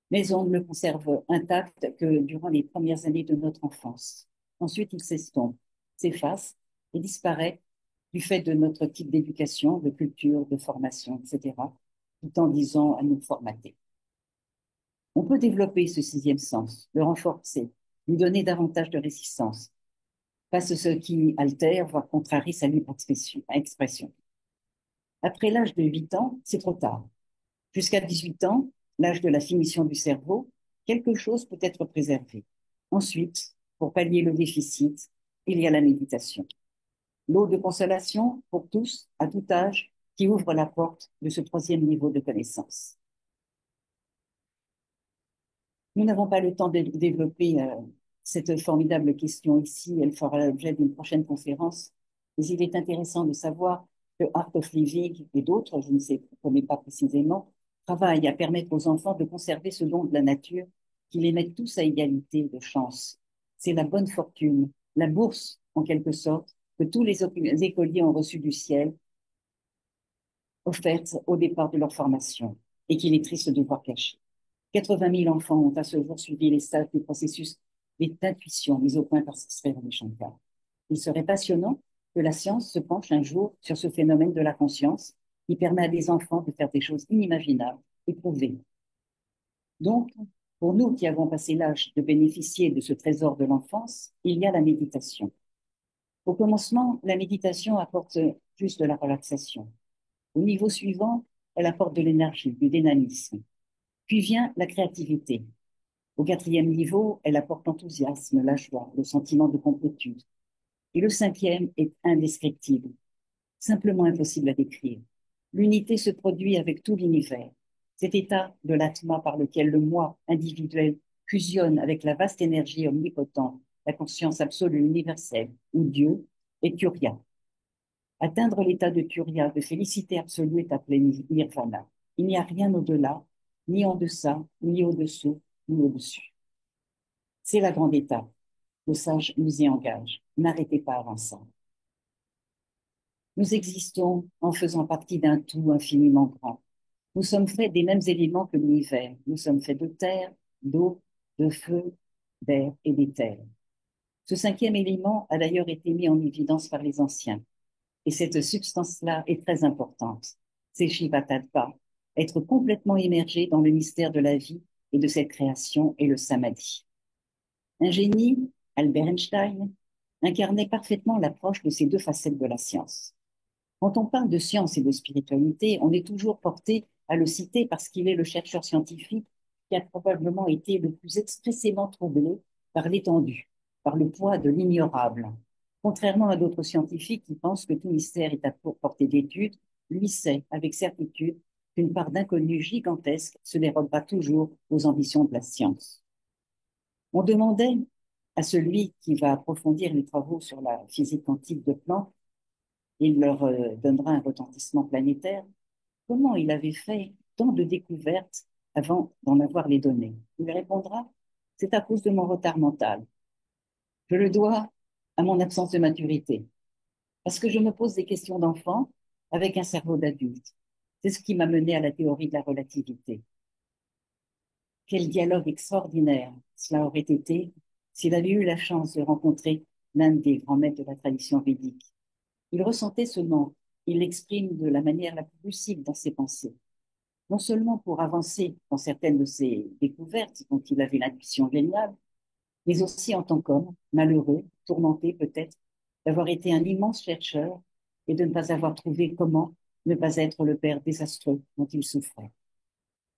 mais on ne le conserve intact que durant les premières années de notre enfance. Ensuite, il s'estompe, s'efface et disparaît du fait de notre type d'éducation, de culture, de formation, etc., tout en disant à nous formater. On peut développer ce sixième sens, le renforcer, lui donner davantage de résistance face à ce qui altère, voire contrarie sa libre expression. Après l'âge de 8 ans, c'est trop tard. Jusqu'à 18 ans, l'âge de la finition du cerveau, quelque chose peut être préservé. Ensuite, pour pallier le déficit, il y a la méditation. L'eau de consolation pour tous, à tout âge, qui ouvre la porte de ce troisième niveau de connaissance. Nous n'avons pas le temps de développer cette formidable question ici. Elle fera l'objet d'une prochaine conférence. Mais il est intéressant de savoir que Art of Living et d'autres, je ne connais pas précisément, travaillent à permettre aux enfants de conserver ce don de la nature qui les met tous à égalité de chance. C'est la bonne fortune, la bourse, en quelque sorte, que tous les écoliers ont reçu du ciel, offerte au départ de leur formation, et qu'il est triste de voir cachée. 80 000 enfants ont à ce jour suivi les stades du processus d'intuition mis au point par Sri Ravi Shankar. Il serait passionnant que la science se penche un jour sur ce phénomène de la conscience qui permet à des enfants de faire des choses inimaginables, éprouvées. Donc, pour nous qui avons passé l'âge de bénéficier de ce trésor de l'enfance, il y a la méditation. Au commencement, la méditation apporte juste de la relaxation. Au niveau suivant, elle apporte de l'énergie, du dynamisme. Puis vient la créativité. Au quatrième niveau, elle apporte l'enthousiasme, la joie, le sentiment de complétude. Et le cinquième est indescriptible, simplement impossible à décrire. L'unité se produit avec tout l'univers. Cet état de l'atma par lequel le moi individuel fusionne avec la vaste énergie omnipotente, la conscience absolue universelle, ou Dieu, est Turiya. Atteindre l'état de Turiya, de félicité absolue, est appelé Nirvana. Il n'y a rien au-delà, ni en deçà, ni au-dessous, ni au-dessus. C'est la grande étape. Le sage nous y engage. N'arrêtez pas avant ça. Nous existons en faisant partie d'un tout infiniment grand. Nous sommes faits des mêmes éléments que l'univers. Nous sommes faits de terre, d'eau, de feu, d'air et d'éther. Ce cinquième élément a d'ailleurs été mis en évidence par les anciens. Et cette substance-là est très importante. C'est Shiva Tattva, être complètement immergé dans le mystère de la vie et de cette création et le samadhi. Un génie, Albert Einstein, incarnait parfaitement l'approche de ces deux facettes de la science. Quand on parle de science et de spiritualité, on est toujours porté à le citer parce qu'il est le chercheur scientifique qui a probablement été le plus expressément troublé par l'étendue, par le poids de l'ignorable. Contrairement à d'autres scientifiques qui pensent que tout mystère est à portée d'étude, lui sait avec certitude qu'une part d'inconnu gigantesque se dérobera toujours aux ambitions de la science. On demandait à celui qui va approfondir les travaux sur la physique quantique de Planck, il leur donnera un retentissement planétaire, comment il avait fait tant de découvertes avant d'en avoir les données. Il répondra, c'est à cause de mon retard mental. Je le dois à mon absence de maturité, parce que je me pose des questions d'enfant avec un cerveau d'adulte. C'est ce qui m'a mené à la théorie de la relativité. Quel dialogue extraordinaire cela aurait été s'il avait eu la chance de rencontrer l'un des grands maîtres de la tradition védique. Il ressentait ce manque, il l'exprime de la manière la plus lucide dans ses pensées, non seulement pour avancer dans certaines de ses découvertes dont il avait l'intuition géniale, mais aussi en tant qu'homme, malheureux, tourmenté peut-être, d'avoir été un immense chercheur et de ne pas avoir trouvé comment ne pas être le père désastreux dont il souffrait.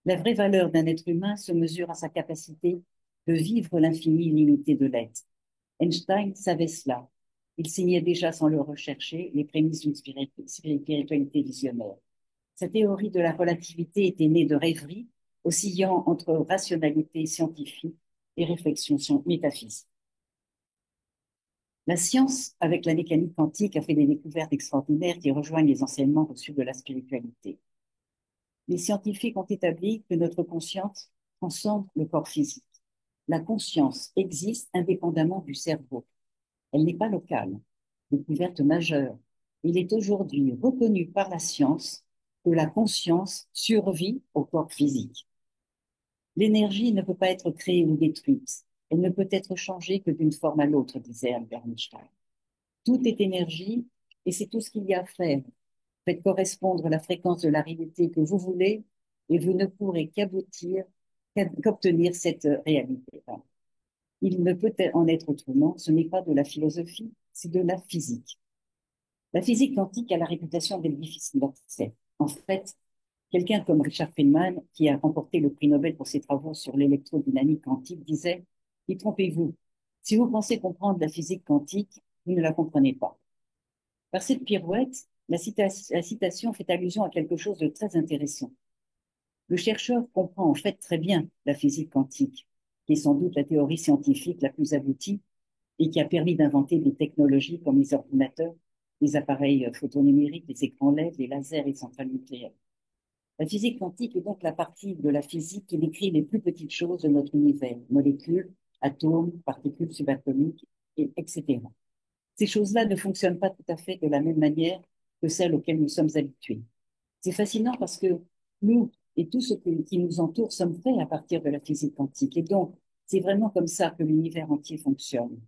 La vraie valeur d'un être humain se mesure à sa capacité de vivre l'infini illimité de l'être. Einstein savait cela. Il signait déjà sans le rechercher les prémices d'une spiritualité visionnaire. Sa théorie de la relativité était née de rêveries, oscillant entre rationalité scientifique et réflexion métaphysique. La science, avec la mécanique quantique, a fait des découvertes extraordinaires qui rejoignent les enseignements reçus de la spiritualité. Les scientifiques ont établi que notre conscience transcende le corps physique. La conscience existe indépendamment du cerveau. Elle n'est pas locale. Découverte majeure. Il est aujourd'hui reconnu par la science que la conscience survit au corps physique. L'énergie ne peut pas être créée ou détruite. Elle ne peut être changée que d'une forme à l'autre, disait Albert Einstein. Tout est énergie et c'est tout ce qu'il y a à faire. Faites correspondre la fréquence de la réalité que vous voulez et vous ne pourrez qu'obtenir cette réalité. Il ne peut en être autrement. Ce n'est pas de la philosophie, c'est de la physique. La physique quantique a la réputation d'être difficile d'accès. En fait, quelqu'un comme Richard Feynman, qui a remporté le prix Nobel pour ses travaux sur l'électrodynamique quantique, disait, y trompez-vous. Si vous pensez comprendre la physique quantique, vous ne la comprenez pas. Par cette pirouette, la citation fait allusion à quelque chose de très intéressant. Le chercheur comprend en fait très bien la physique quantique, qui est sans doute la théorie scientifique la plus aboutie et qui a permis d'inventer des technologies comme les ordinateurs, les appareils photonumériques, les écrans LED, les lasers et les centrales nucléaires. La physique quantique est donc la partie de la physique qui décrit les plus petites choses de notre univers, molécules, atomes, particules subatomiques, etc. Ces choses-là ne fonctionnent pas tout à fait de la même manière que celles auxquelles nous sommes habitués. C'est fascinant parce que nous et tout ce qui nous entoure sommes faits à partir de la physique quantique. Et donc, c'est vraiment comme ça que l'univers entier fonctionne.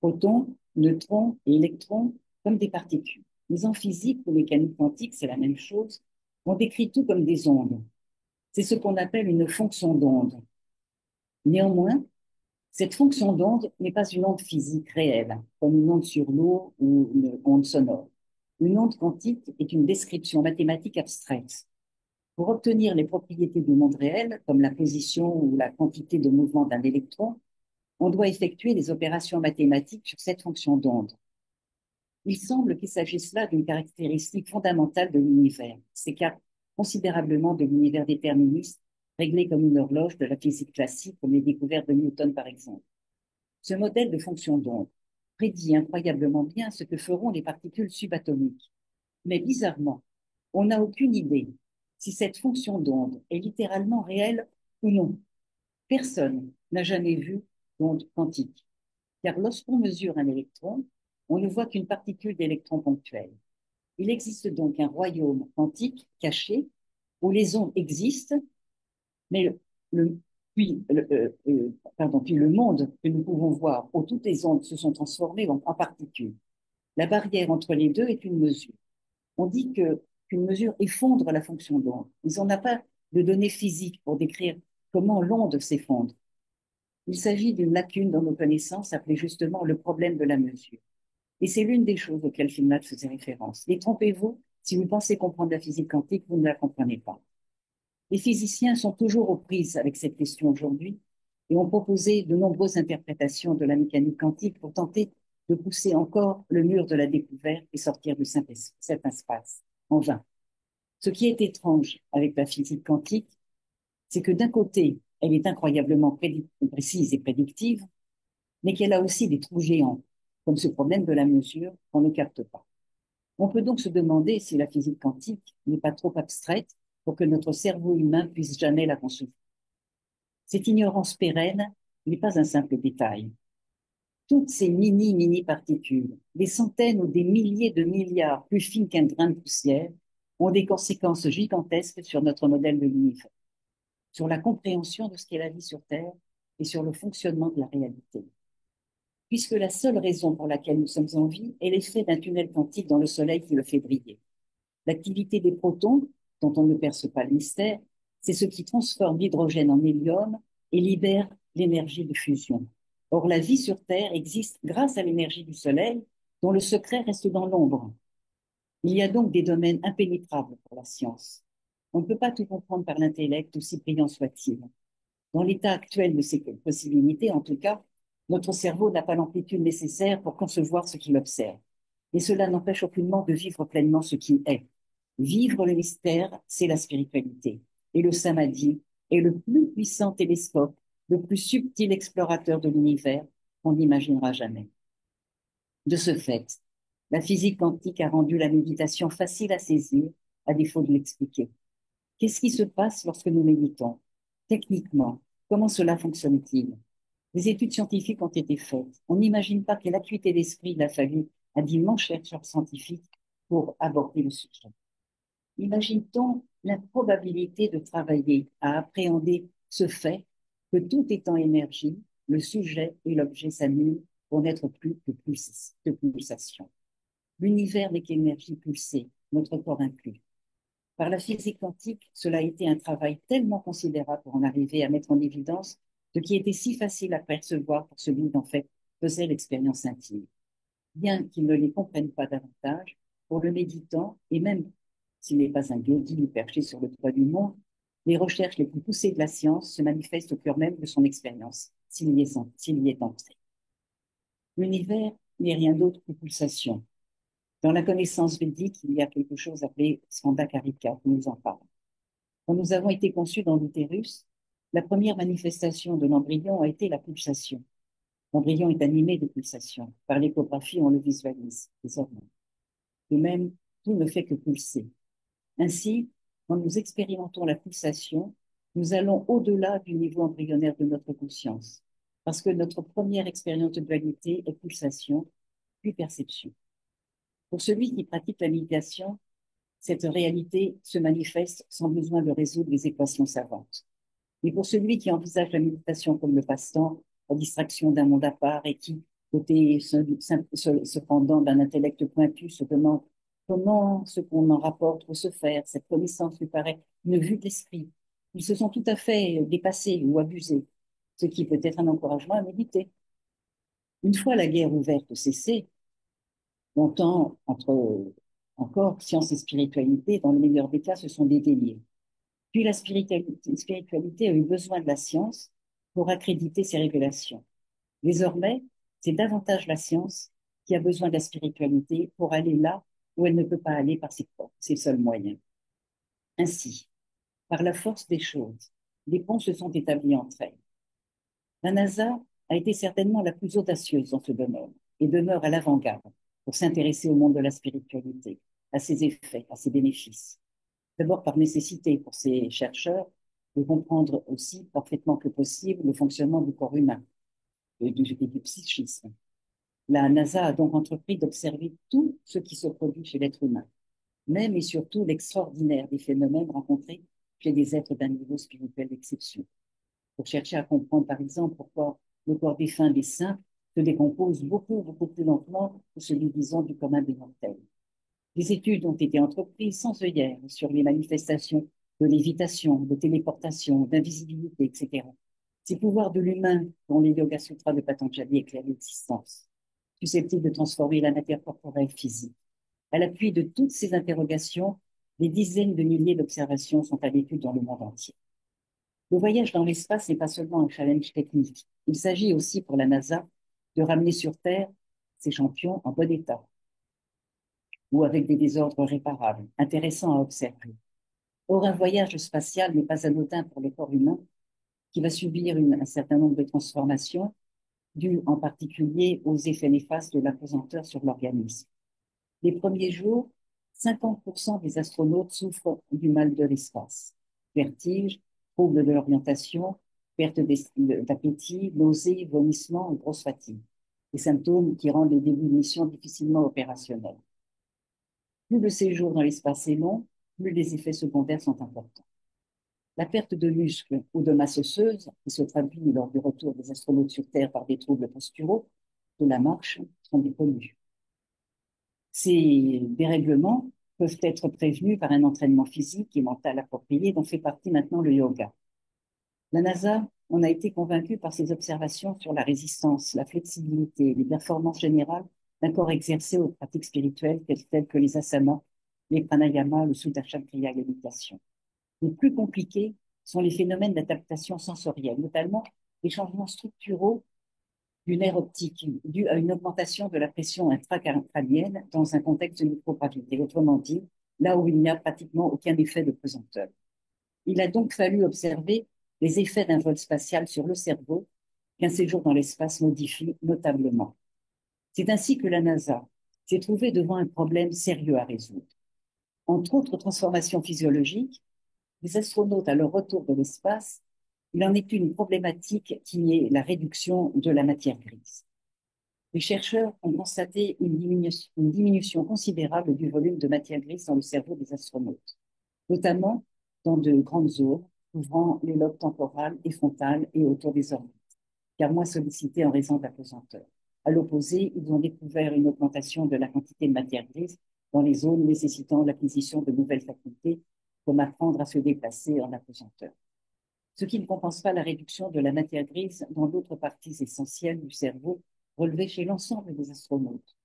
Protons, neutrons et électrons comme des particules. Mais en physique ou mécanique quantique, c'est la même chose. On décrit tout comme des ondes. C'est ce qu'on appelle une fonction d'onde. Néanmoins, cette fonction d'onde n'est pas une onde physique réelle, comme une onde sur l'eau ou une onde sonore. Une onde quantique est une description mathématique abstraite. Pour obtenir les propriétés du monde réel, comme la position ou la quantité de mouvement d'un électron, on doit effectuer des opérations mathématiques sur cette fonction d'onde. Il semble qu'il s'agisse là d'une caractéristique fondamentale de l'univers, s'écarte considérablement de l'univers déterministe, réglé comme une horloge de la physique classique, comme les découvertes de Newton par exemple. Ce modèle de fonction d'onde prédit incroyablement bien ce que feront les particules subatomiques. Mais bizarrement, on n'a aucune idée si cette fonction d'onde est littéralement réelle ou non. Personne n'a jamais vu d'onde quantique, car lorsqu'on mesure un électron, on ne voit qu'une particule d'électrons ponctuels. Il existe donc un royaume quantique caché où les ondes existent, mais puis le monde que nous pouvons voir, où toutes les ondes se sont transformées en particules. La barrière entre les deux est une mesure. On dit qu'une mesure effondre la fonction d'onde, mais on n'a pas de données physiques pour décrire comment l'onde s'effondre. Il s'agit d'une lacune dans nos connaissances appelée justement le problème de la mesure. Et c'est l'une des choses auxquelles Feynman faisait référence. Détrompez-vous, si vous pensez comprendre la physique quantique, vous ne la comprenez pas. Les physiciens sont toujours aux prises avec cette question aujourd'hui et ont proposé de nombreuses interprétations de la mécanique quantique pour tenter de pousser encore le mur de la découverte et sortir de cet espace. En vain. Ce qui est étrange avec la physique quantique, c'est que d'un côté, elle est incroyablement précise et prédictive, mais qu'elle a aussi des trous géants, comme ce problème de la mesure qu'on ne capte pas. On peut donc se demander si la physique quantique n'est pas trop abstraite pour que notre cerveau humain puisse jamais la concevoir. Cette ignorance pérenne n'est pas un simple détail. Toutes ces mini particules, des centaines ou des milliers de milliards plus fines qu'un grain de poussière, ont des conséquences gigantesques sur notre modèle de l'univers, sur la compréhension de ce qu'est la vie sur Terre et sur le fonctionnement de la réalité. Puisque la seule raison pour laquelle nous sommes en vie est l'effet d'un tunnel quantique dans le Soleil qui le fait briller. L'activité des protons, dont on ne perce pas le mystère, c'est ce qui transforme l'hydrogène en hélium et libère l'énergie de fusion. Or, la vie sur Terre existe grâce à l'énergie du Soleil, dont le secret reste dans l'ombre. Il y a donc des domaines impénétrables pour la science. On ne peut pas tout comprendre par l'intellect, aussi brillant soit-il. Dans l'état actuel de ces possibilités, en tout cas, notre cerveau n'a pas l'amplitude nécessaire pour concevoir ce qu'il observe. Et cela n'empêche aucunement de vivre pleinement ce qui est. Vivre le mystère, c'est la spiritualité. Et le samadhi est le plus puissant télescope, le plus subtil explorateur de l'univers qu'on n'imaginera jamais. De ce fait, la physique quantique a rendu la méditation facile à saisir, à défaut de l'expliquer. Qu'est-ce qui se passe lorsque nous méditons? Techniquement, comment cela fonctionne-t-il? Des études scientifiques ont été faites. On n'imagine pas quelle acuité d'esprit il a fallu à d'immenses chercheurs scientifiques pour aborder le sujet. Imagine-t-on l'improbabilité de travailler à appréhender ce fait que tout étant énergie, le sujet et l'objet s'annulent pour n'être plus que pulsation. L'univers n'est qu'énergie pulsée, notre corps inclus. Par la physique quantique, cela a été un travail tellement considérable pour en arriver à mettre en évidence ce qui était si facile à percevoir pour celui d'en fait faisait l'expérience intime. Bien qu'il ne les comprenne pas davantage, pour le méditant, et même s'il n'est pas un yogi perché sur le toit du monde, les recherches les plus poussées de la science se manifestent au cœur même de son expérience, s'il y est entré. L'univers n'est rien d'autre que pulsation. Dans la connaissance védique, il y a quelque chose appelé Svandakarika qui nous en parle. Quand nous avons été conçus dans l'utérus, la première manifestation de l'embryon a été la pulsation. L'embryon est animé de pulsations. Par l'échographie, on le visualise désormais. De même, tout ne fait que pulser. Ainsi, quand nous expérimentons la pulsation, nous allons au-delà du niveau embryonnaire de notre conscience, parce que notre première expérience de dualité est pulsation, puis perception. Pour celui qui pratique la méditation, cette réalité se manifeste sans besoin de résoudre les équations savantes. Mais pour celui qui envisage la méditation comme le passe-temps, la distraction d'un monde à part et qui, côté cependant d'un intellect pointu, se demande comment ce qu'on en rapporte peut se faire, cette connaissance lui paraît une vue de l'esprit. Ils se sont tout à fait dépassés ou abusés, ce qui peut être un encouragement à méditer. Une fois la guerre ouverte cessée, longtemps encore science et spiritualité, dans le meilleur des cas, ce sont des délires. Puis la spiritualité a eu besoin de la science pour accréditer ses révélations. Désormais, c'est davantage la science qui a besoin de la spiritualité pour aller là où elle ne peut pas aller par ses seuls moyens. Ainsi, par la force des choses, des ponts se sont établis entre elles. La NASA a été certainement la plus audacieuse dans ce domaine et demeure à l'avant-garde pour s'intéresser au monde de la spiritualité, à ses effets, à ses bénéfices. D'abord par nécessité pour ces chercheurs de comprendre aussi parfaitement que possible le fonctionnement du corps humain et du psychisme. La NASA a donc entrepris d'observer tout ce qui se produit chez l'être humain, même et surtout l'extraordinaire des phénomènes rencontrés chez des êtres d'un niveau spirituel d'exception. Pour chercher à comprendre, par exemple, pourquoi le corps défunt des saints se décompose beaucoup plus lentement que celui, disons, du commun des mortels. Des études ont été entreprises sans œillères sur les manifestations de lévitation, de téléportation, d'invisibilité, etc. Ces pouvoirs de l'humain dont les Yoga Sutras de Patanjali éclairent l'existence, susceptibles de transformer la matière corporelle physique. À l'appui de toutes ces interrogations, des dizaines de milliers d'observations sont à l'étude dans le monde entier. Le voyage dans l'espace n'est pas seulement un challenge technique. Il s'agit aussi pour la NASA de ramener sur Terre ses champions en bon état ou avec des désordres réparables, intéressants à observer. Or, un voyage spatial n'est pas anodin pour le corps humain, qui va subir un certain nombre de transformations, dues en particulier aux effets néfastes de l'apesanteur sur l'organisme. Les premiers jours, 50% des astronautes souffrent du mal de l'espace. Vertige, troubles de l'orientation, perte d'appétit, nausées, vomissements et grosse fatigue. Des symptômes qui rendent les débuts de mission difficilement opérationnels. Plus le séjour dans l'espace est long, plus les effets secondaires sont importants. La perte de muscles ou de masse osseuse, qui se traduit lors du retour des astronautes sur Terre par des troubles posturaux de la marche, sont des connus. Ces dérèglements peuvent être prévenus par un entraînement physique et mental approprié dont fait partie maintenant le yoga. La NASA en a été convaincue par ses observations sur la résistance, la flexibilité, les performances générales d'un corps exercé aux pratiques spirituelles telles que les asanas, les pranayamas, le sudarshan kriya et l'imitation. Les plus compliqués sont les phénomènes d'adaptation sensorielle, notamment les changements structuraux du nerf optique dû à une augmentation de la pression intracrânienne dans un contexte de microgravité, autrement dit, là où il n'y a pratiquement aucun effet de pesanteur. Il a donc fallu observer les effets d'un vol spatial sur le cerveau qu'un séjour dans l'espace modifie notablement. C'est ainsi que la NASA s'est trouvée devant un problème sérieux à résoudre. Entre autres transformations physiologiques, les astronautes à leur retour de l'espace, il en est une problématique qui est la réduction de la matière grise. Les chercheurs ont constaté une diminution considérable du volume de matière grise dans le cerveau des astronautes, notamment dans de grandes zones couvrant les lobes temporal et frontal et autour des orbites, car moins sollicités en raison de la pesanteur. À l'opposé, ils ont découvert une augmentation de la quantité de matière grise dans les zones nécessitant l'acquisition de nouvelles facultés, comme apprendre à se déplacer en apesanteur. Ce qui ne compense pas la réduction de la matière grise dans d'autres parties essentielles du cerveau relevées chez l'ensemble des astronautes.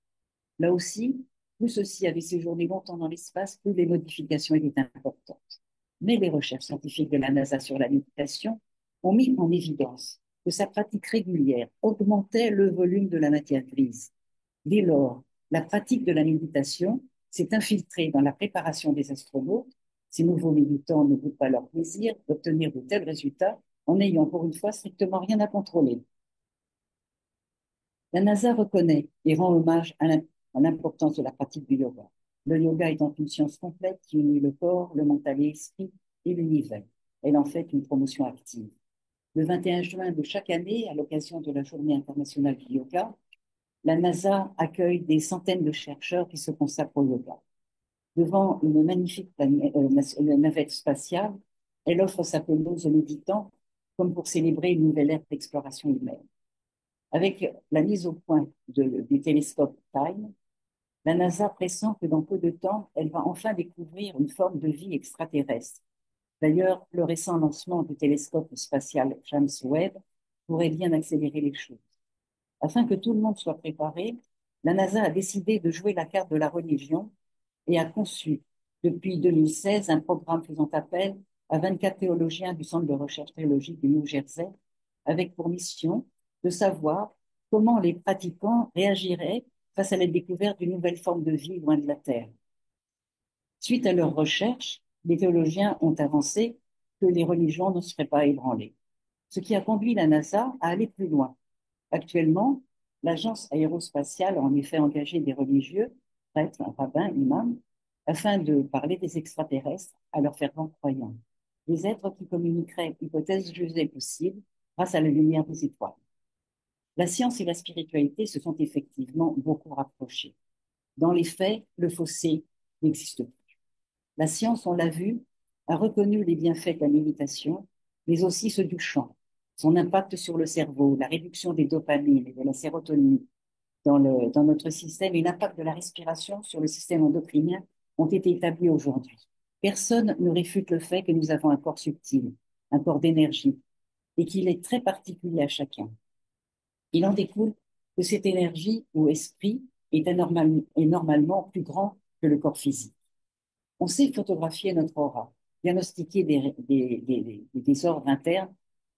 Là aussi, plus ceux-ci avaient séjourné longtemps dans l'espace, plus les modifications étaient importantes. Mais les recherches scientifiques de la NASA sur la méditation ont mis en évidence que sa pratique régulière augmentait le volume de la matière grise. Dès lors, la pratique de la méditation s'est infiltrée dans la préparation des astronautes. Ces nouveaux méditants ne goûtent pas leur plaisir d'obtenir de tels résultats en n'ayant pour une fois strictement rien à contrôler. La NASA reconnaît et rend hommage à l'importance de la pratique du yoga. Le yoga étant une science complète qui unit le corps, le mental et l'esprit et l'univers. Elle en fait une promotion active. Le 21 juin de chaque année, à l'occasion de la Journée internationale du yoga, la NASA accueille des centaines de chercheurs qui se consacrent au yoga. Devant une magnifique navette spatiale, elle offre sa pelouse aux méditants comme pour célébrer une nouvelle ère d'exploration humaine. Avec la mise au point du télescope Time, la NASA pressent que dans peu de temps, elle va enfin découvrir une forme de vie extraterrestre. D'ailleurs, le récent lancement du télescope spatial James Webb pourrait bien accélérer les choses. Afin que tout le monde soit préparé, la NASA a décidé de jouer la carte de la religion et a conçu, depuis 2016, un programme faisant appel à 24 théologiens du Centre de recherche théologique du New Jersey, avec pour mission de savoir comment les pratiquants réagiraient face à la découverte d'une nouvelle forme de vie loin de la Terre. Suite à leurs recherches, les théologiens ont avancé que les religions ne seraient pas ébranlées, ce qui a conduit la NASA à aller plus loin. Actuellement, l'agence aérospatiale a en effet engagé des religieux, prêtres, rabbins, imams, afin de parler des extraterrestres à leurs fervents croyants, des êtres qui communiqueraient hypothèses jugées possibles grâce à la lumière des étoiles. La science et la spiritualité se sont effectivement beaucoup rapprochées. Dans les faits, le fossé n'existe plus. La science, on l'a vu, a reconnu les bienfaits de la méditation, mais aussi ceux du chant, son impact sur le cerveau, la réduction des dopamines et de la sérotonine dans notre système et l'impact de la respiration sur le système endocrinien ont été établis aujourd'hui. Personne ne réfute le fait que nous avons un corps subtil, un corps d'énergie, et qu'il est très particulier à chacun. Il en découle que cette énergie ou esprit est normalement plus grand que le corps physique. On sait photographier notre aura, diagnostiquer des désordres internes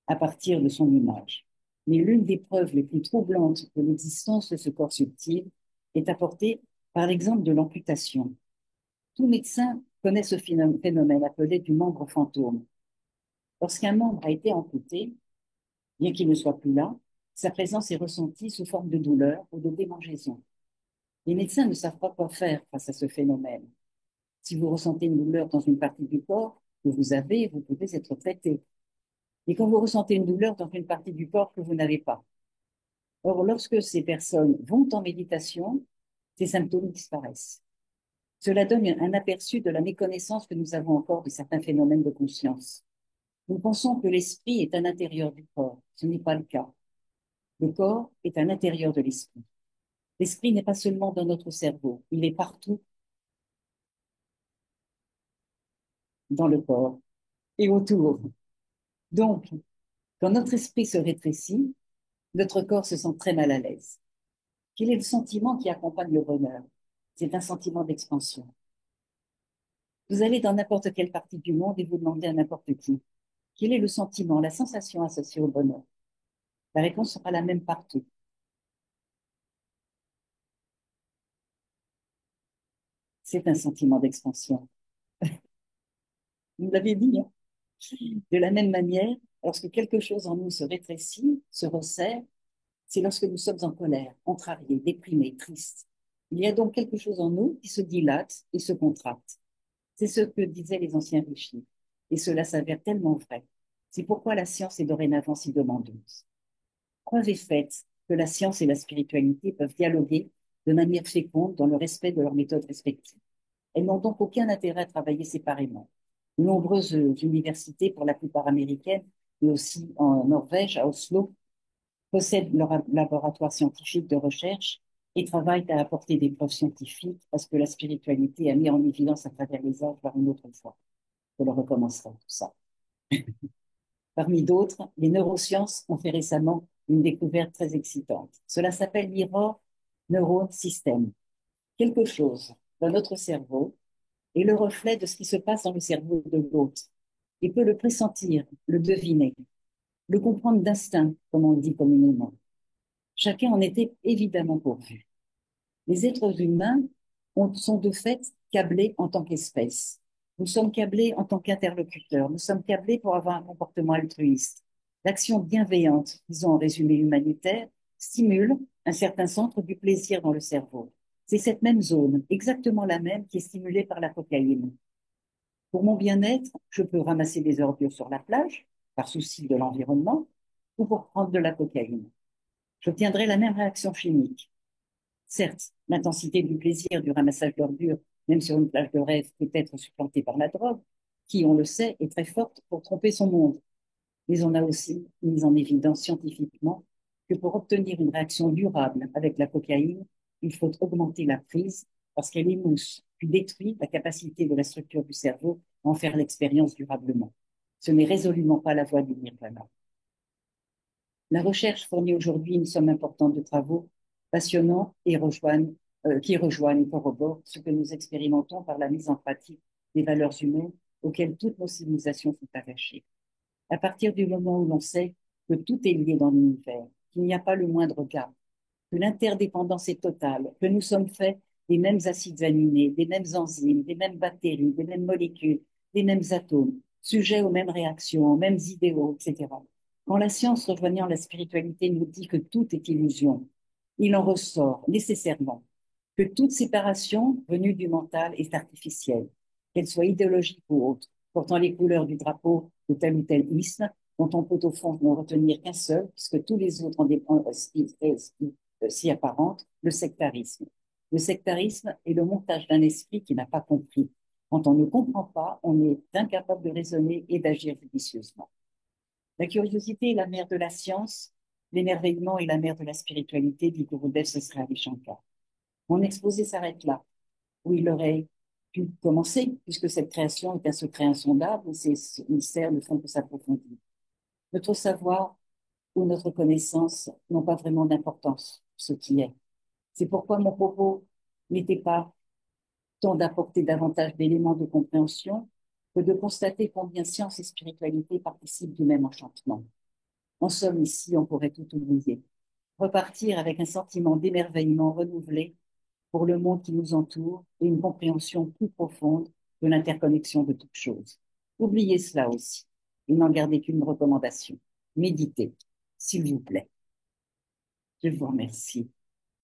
à partir de son image. Mais l'une des preuves les plus troublantes de l'existence de ce corps subtil est apportée par l'exemple de l'amputation. Tout médecin connaît ce phénomène appelé du membre fantôme. Lorsqu'un membre a été amputé, bien qu'il ne soit plus là, sa présence est ressentie sous forme de douleur ou de démangeaison. Les médecins ne savent pas quoi faire face à ce phénomène. Si vous ressentez une douleur dans une partie du corps que vous avez, vous pouvez être traité. Et quand vous ressentez une douleur dans une partie du corps que vous n'avez pas. Or, lorsque ces personnes vont en méditation, ces symptômes disparaissent. Cela donne un aperçu de la méconnaissance que nous avons encore de certains phénomènes de conscience. Nous pensons que l'esprit est à l'intérieur du corps. Ce n'est pas le cas. Le corps est à l'intérieur de l'esprit. L'esprit n'est pas seulement dans notre cerveau, il est partout dans le corps et autour. Donc, quand notre esprit se rétrécit, notre corps se sent très mal à l'aise. Quel est le sentiment qui accompagne le bonheur? C'est un sentiment d'expansion. Vous allez dans n'importe quelle partie du monde et vous demandez à n'importe qui, quel est le sentiment, la sensation associée au bonheur? La réponse sera la même partout. C'est un sentiment d'expansion. Vous l'avez dit, hein? De la même manière, lorsque quelque chose en nous se rétrécit, se resserre, c'est lorsque nous sommes en colère, contrariés, déprimés, tristes. Il y a donc quelque chose en nous qui se dilate et se contracte. C'est ce que disaient les anciens richiers. et cela s'avère tellement vrai. C'est pourquoi la science est dorénavant si demandeuse. Preuve est faite que la science et la spiritualité peuvent dialoguer de manière féconde dans le respect de leurs méthodes respectives. Elles n'ont donc aucun intérêt à travailler séparément. De nombreuses universités, pour la plupart américaines, mais aussi en Norvège, à Oslo, possèdent leur laboratoire scientifique de recherche et travaillent à apporter des preuves scientifiques parce que la spiritualité a mis en évidence à travers les âges par une autre fois. Je le recommencerai tout ça. Parmi d'autres, les neurosciences ont fait récemment une découverte très excitante. Cela s'appelle Mirror Neuron System. Quelque chose dans notre cerveau est le reflet de ce qui se passe dans le cerveau de l'autre. Il peut le pressentir, le deviner, le comprendre d'instinct, comme on le dit communément. Chacun en était évidemment pourvu. Les êtres humains sont de fait câblés en tant qu'espèce. Nous sommes câblés en tant qu'interlocuteurs. Nous sommes câblés pour avoir un comportement altruiste. L'action bienveillante, disons en résumé humanitaire, stimule un certain centre du plaisir dans le cerveau. C'est cette même zone, exactement la même, qui est stimulée par la cocaïne. Pour mon bien-être, je peux ramasser des ordures sur la plage, par souci de l'environnement, ou pour prendre de la cocaïne. J'obtiendrai la même réaction chimique. Certes, l'intensité du plaisir du ramassage d'ordures, même sur une plage de rêve, peut être supplantée par la drogue, qui, on le sait, est très forte pour tromper son monde. Mais on a aussi mis en évidence scientifiquement que pour obtenir une réaction durable avec la cocaïne, il faut augmenter la prise parce qu'elle émousse, puis détruit la capacité de la structure du cerveau à en faire l'expérience durablement. Ce n'est résolument pas la voie du nirvana. La recherche fournit aujourd'hui une somme importante de travaux passionnants et qui rejoignent et corroborent ce que nous expérimentons par la mise en pratique des valeurs humaines auxquelles toutes nos civilisations sont attachées. À partir du moment où l'on sait que tout est lié dans l'univers, qu'il n'y a pas le moindre gap, que l'interdépendance est totale, que nous sommes faits des mêmes acides aminés, des mêmes enzymes, des mêmes bactéries, des mêmes molécules, des mêmes atomes, sujets aux mêmes réactions, aux mêmes idéaux, etc. Quand la science rejoignant la spiritualité nous dit que tout est illusion, il en ressort nécessairement que toute séparation venue du mental est artificielle, qu'elle soit idéologique ou autre, portant les couleurs du drapeau de tel ou tel isme, dont on peut au fond ne retenir qu'un seul, puisque tous les autres s'y apparentent, le sectarisme. Le sectarisme est le montage d'un esprit qui n'a pas compris. Quand on ne comprend pas, on est incapable de raisonner et d'agir judicieusement. La curiosité est la mère de la science, l'émerveillement est la mère de la spiritualité, dit Gurudev Sri Ravi Shankar. Mon exposé s'arrête là, où il aurait pu commencer, puisque cette création est un secret insondable, et ces mystères ne font que s'approfondir. Notre savoir ou notre connaissance n'ont pas vraiment d'importance pour ce qui est. C'est pourquoi mon propos n'était pas tant d'apporter davantage d'éléments de compréhension que de constater combien science et spiritualité participent du même enchantement. En somme, ici, on pourrait tout oublier. Repartir avec un sentiment d'émerveillement renouvelé pour le monde qui nous entoure et une compréhension plus profonde de l'interconnexion de toutes choses. Oubliez cela aussi et n'en gardez qu'une recommandation. Méditez, s'il vous plaît. Je vous remercie.